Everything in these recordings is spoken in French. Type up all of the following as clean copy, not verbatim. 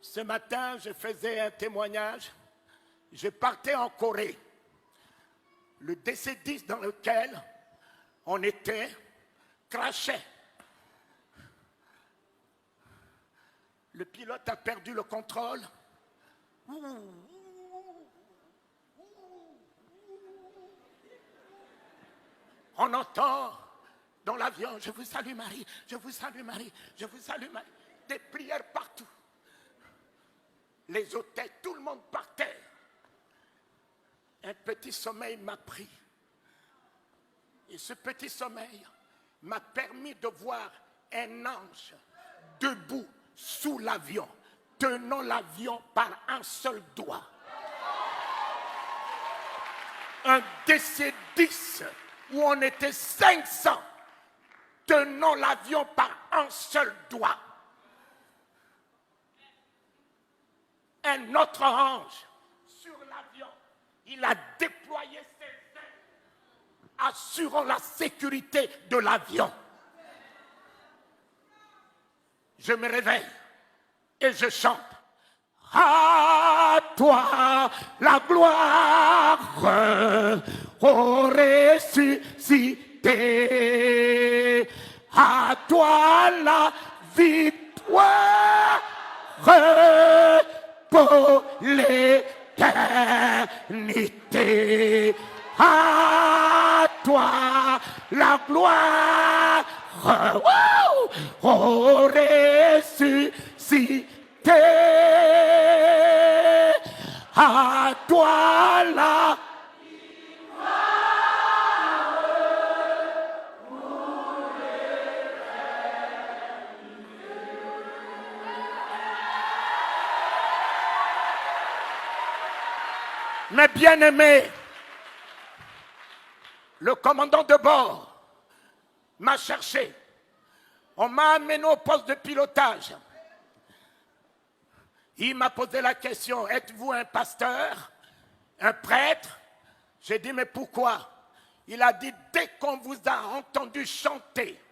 Ce matin, je faisais un témoignage. Je partais en Corée. Le DC-10 dans lequel on était crachait. Le pilote a perdu le contrôle. On entend dans l'avion, je vous salue Marie, je vous salue Marie, je vous salue Marie. Des prières partout. Les hôtels, tout le monde par terre. Un petit sommeil m'a pris. Et ce petit sommeil m'a permis de voir un ange debout sous l'avion, tenant l'avion par un seul doigt. Un DC-10 où on était 500, tenant l'avion par un seul doigt. Un autre ange sur l'avion, il a déployé ses ailes, assurant la sécurité de l'avion. Je me réveille et je chante. À toi la gloire, ô ressuscité. À toi la victoire pour l'éternité. À toi la gloire, ô ressuscité. À toi la Mes bien-aimés, le commandant de bord m'a cherché. On m'a amené au poste de pilotage. Il m'a posé la question, êtes-vous un pasteur, un prêtre? J'ai dit, mais pourquoi? Il a dit, dès qu'on vous a entendu chanter,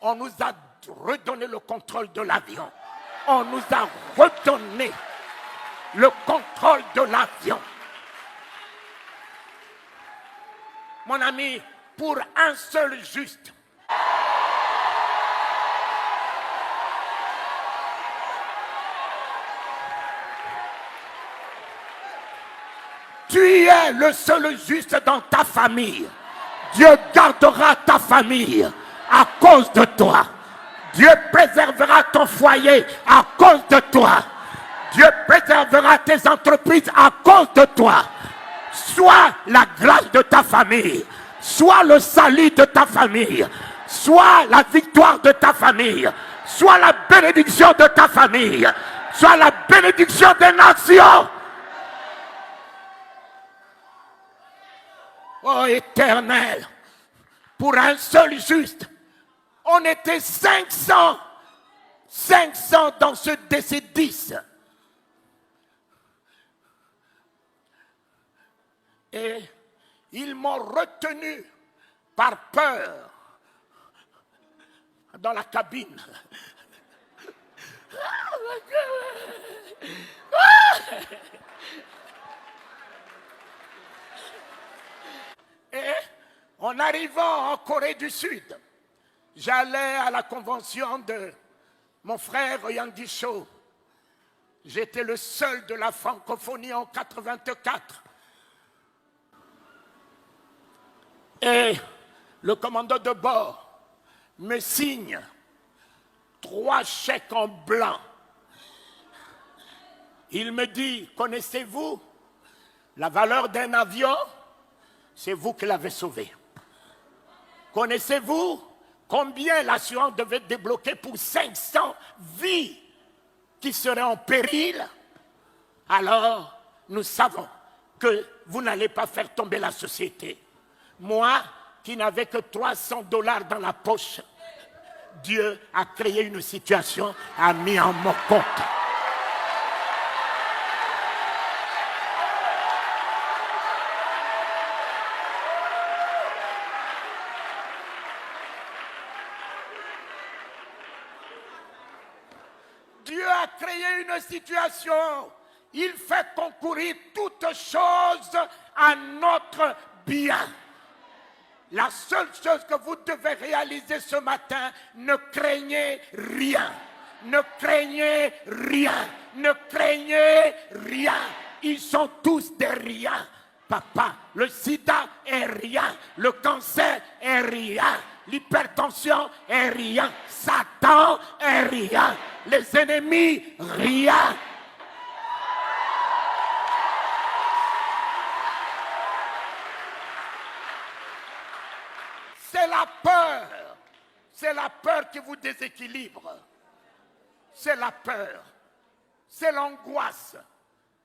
on nous a redonné le contrôle de l'avion. On nous a redonné le contrôle de l'avion. Mon ami, pour un seul juste, tu es le seul juste dans ta famille. Dieu gardera ta famille à cause de toi. Dieu préservera ton foyer à cause de toi. Dieu préservera tes entreprises à cause de toi. Soit la grâce de ta famille, soit le salut de ta famille, soit la victoire de ta famille, soit la bénédiction de ta famille, soit la bénédiction des nations. Oh Éternel, pour un seul juste, on était 500 dans ce DC-10. Et ils m'ont retenu par peur dans la cabine. Et en arrivant en Corée du Sud, j'allais à la convention de mon frère Yang Cho. J'étais le seul de la francophonie en 84. Et le commandant de bord me signe 3 chèques en blanc. Il me dit, connaissez-vous la valeur d'un avion? C'est vous qui l'avez sauvé. Connaissez-vous combien l'assurance devait débloquer pour 500 vies qui seraient en péril? Alors, nous savons que vous n'allez pas faire tomber la société. Moi, qui n'avais que $300 dans la poche, Dieu a créé une situation, a mis en mon compte. Dieu a créé une situation, il fait concourir toutes choses à notre bien. La seule chose que vous devez réaliser ce matin, ne craignez rien. Ne craignez rien. Ne craignez rien. Ils sont tous des riens. Papa, le sida est rien. Le cancer est rien. L'hypertension est rien. Satan est rien. Les ennemis, rien. C'est la peur. C'est la peur qui vous déséquilibre. C'est la peur. C'est l'angoisse.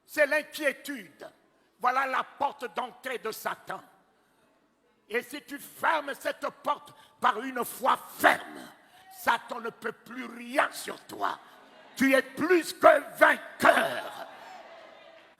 C'est l'inquiétude. Voilà la porte d'entrée de Satan. Et si tu fermes cette porte par une foi ferme, Satan ne peut plus rien sur toi. Tu es plus que vainqueur.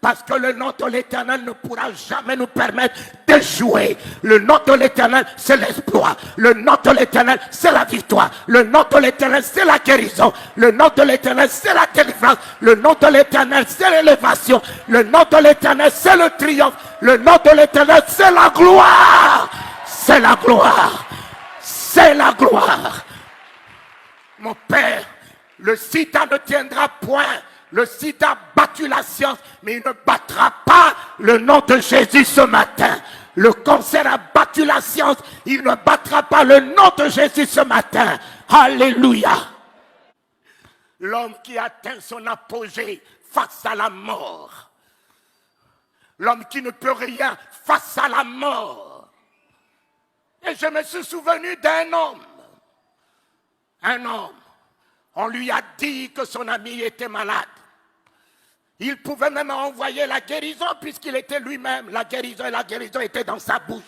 Parce que le nom de l'Éternel ne pourra jamais nous permettre d'échouer. Le nom de l'Éternel, c'est l'exploit. Le nom de l'Éternel, c'est la victoire. Le nom de l'Éternel, c'est la guérison. Le nom de l'Éternel, c'est la délivrance. Le nom de l'Éternel, c'est l'élévation. Le nom de l'Éternel, c'est le triomphe. Le nom de l'Éternel, c'est la gloire. C'est la gloire. C'est la gloire. Mon Père, le sida ne tiendra point. Le sida a battu la science, mais il ne battra pas le nom de Jésus ce matin. Le cancer a battu la science, il ne battra pas le nom de Jésus ce matin. Alléluia. L'homme qui atteint son apogée face à la mort. L'homme qui ne peut rien face à la mort. Et je me suis souvenu d'un homme. Un homme. On lui a dit que son ami était malade. Il pouvait même envoyer la guérison puisqu'il était lui-même la guérison, et la guérison était dans sa bouche.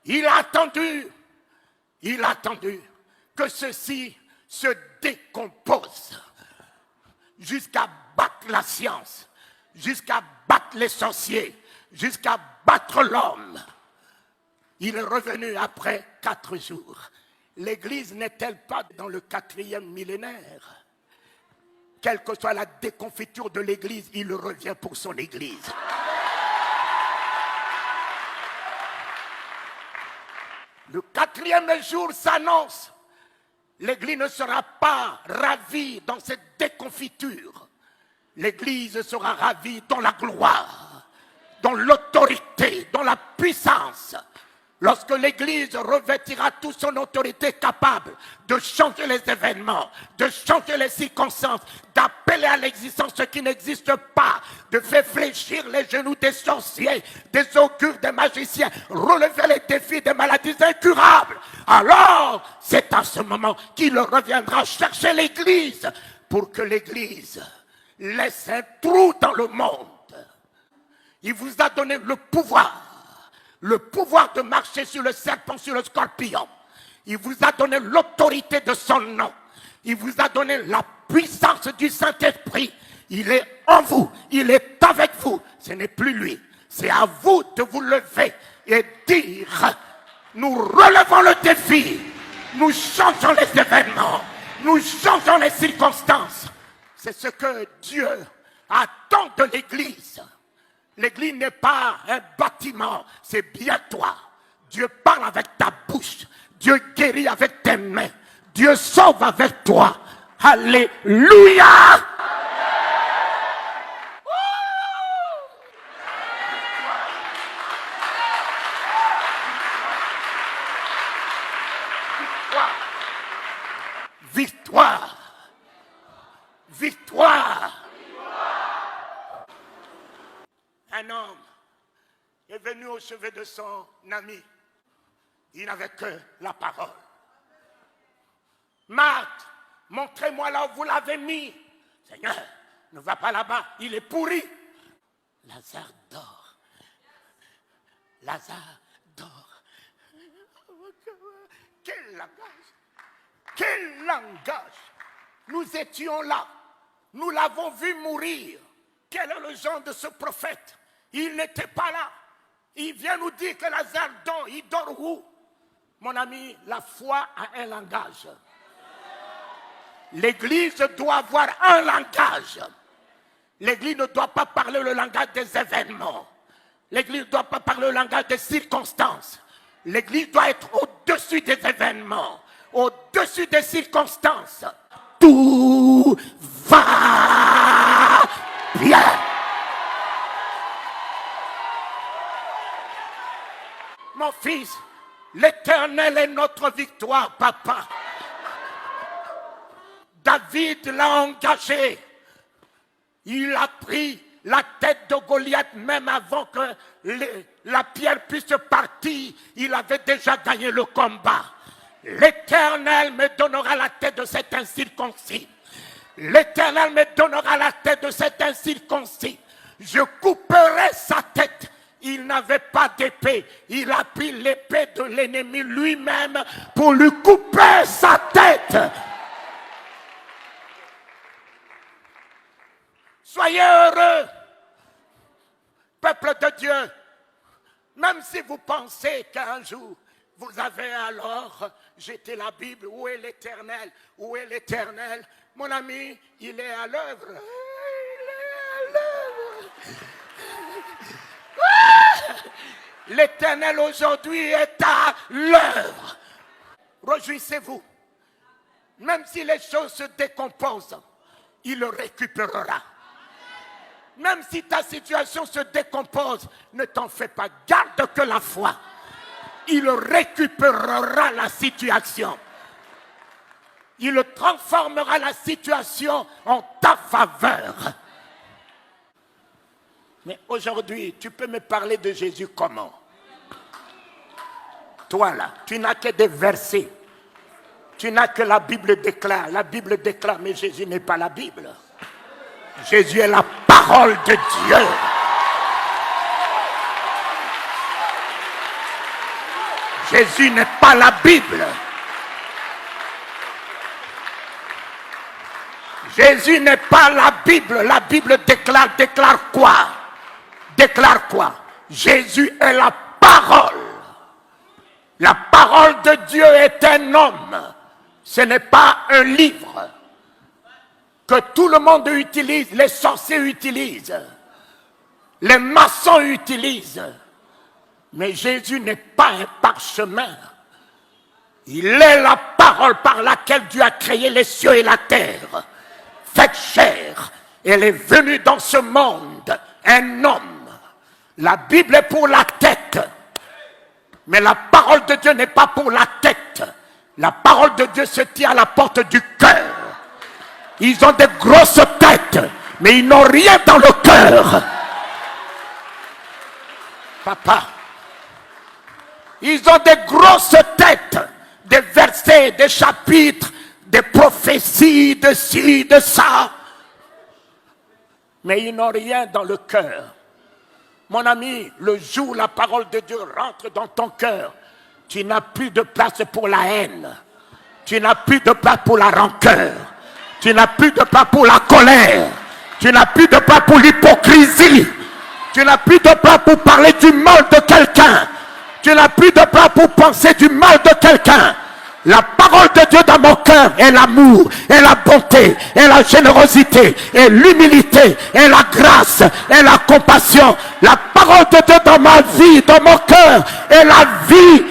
Il a attendu que ceci se décompose jusqu'à battre la science, jusqu'à battre les sorciers, jusqu'à battre l'homme. Il est revenu après 4 jours. L'Église n'est-elle pas dans le 4e millénaire? Quelle que soit la déconfiture de l'Église, il revient pour son Église. Le 4e jour s'annonce. L'Église ne sera pas ravie dans cette déconfiture. L'Église sera ravie dans la gloire, dans l'autorité, dans la puissance. Lorsque l'Église revêtira toute son autorité capable de changer les événements, de changer les circonstances, d'appeler à l'existence ce qui n'existe pas, de faire fléchir les genoux des sorciers, des augures, des magiciens, relever les défis des maladies incurables, alors c'est à ce moment qu'il reviendra chercher l'Église pour que l'Église laisse un trou dans le monde. Il vous a donné le pouvoir de marcher sur le serpent, sur le scorpion. Il vous a donné l'autorité de son nom. Il vous a donné la puissance du Saint-Esprit. Il est en vous, il est avec vous. Ce n'est plus lui. C'est à vous de vous lever et dire, nous relevons le défi. Nous changeons les événements. Nous changeons les circonstances. C'est ce que Dieu attend de l'Église. L'Église n'est pas un bâtiment, c'est bien toi. Dieu parle avec ta bouche. Dieu guérit avec tes mains. Dieu sauve avec toi. Alléluia! Victoire! Victoire! Un homme est venu au chevet de son ami. Il n'avait que la parole. Marthe, montrez-moi là où vous l'avez mis. Seigneur, ne va pas là-bas, il est pourri. Lazare dort. Lazare dort. Quel langage! Quel langage! Nous étions là. Nous l'avons vu mourir. Quel est le genre de ce prophète? Il n'était pas là. Il vient nous dire que Lazare dort. Il dort où? Mon ami, la foi a un langage. L'Église doit avoir un langage. L'Église ne doit pas parler le langage des événements. L'Église ne doit pas parler le langage des circonstances. L'Église doit être au-dessus des événements, au-dessus des circonstances. Tout va bien. Mon fils, l'Éternel est notre victoire, papa. David l'a engagé. Il a pris la tête de Goliath même avant que la pierre puisse partir. Il avait déjà gagné le combat. L'Éternel me donnera la tête de cet incirconcis. L'Éternel me donnera la tête de cet incirconcis. Je couperai sa tête. Il n'avait pas d'épée. Il a pris l'épée de l'ennemi lui-même pour lui couper sa tête. Soyez heureux, peuple de Dieu. Même si vous pensez qu'un jour, vous avez alors jeté la Bible, où est l'Éternel? Où est l'Éternel? Mon ami, il est à l'œuvre. Il est à l'œuvre. L'Éternel aujourd'hui est à l'œuvre. Réjouissez-vous. Même si les choses se décomposent, il le récupérera. Même si ta situation se décompose, ne t'en fais pas, garde que la foi. Il récupérera la situation. Il transformera la situation en ta faveur. Mais aujourd'hui, tu peux me parler de Jésus comment? Toi là, tu n'as que des versets. Tu n'as que la Bible déclare. La Bible déclare, mais Jésus n'est pas la Bible. Jésus est la parole de Dieu. Jésus n'est pas la Bible. Jésus n'est pas la Bible. La Bible déclare quoi? Déclare quoi? Jésus est la parole. La parole de Dieu est un homme. Ce n'est pas un livre que tout le monde utilise, les sorciers utilisent, les maçons utilisent. Mais Jésus n'est pas un parchemin. Il est la parole par laquelle Dieu a créé les cieux et la terre. Faite chair, elle est venue dans ce monde, un homme. La Bible est pour la tête, mais la parole de Dieu n'est pas pour la tête. La parole de Dieu se tient à la porte du cœur. Ils ont des grosses têtes, mais ils n'ont rien dans le cœur. Papa, ils ont des grosses têtes, des versets, des chapitres, des prophéties, de ci, de ça. Mais ils n'ont rien dans le cœur. Mon ami, le jour où la parole de Dieu rentre dans ton cœur, tu n'as plus de place pour la haine. Tu n'as plus de place pour la rancœur. Tu n'as plus de place pour la colère. Tu n'as plus de place pour l'hypocrisie. Tu n'as plus de place pour parler du mal de quelqu'un. Tu n'as plus de place pour penser du mal de quelqu'un. La parole de Dieu dans mon cœur est l'amour, est la bonté, est la générosité, est l'humilité, est la grâce, est la compassion. La parole de Dieu dans ma vie, dans mon cœur, est la vie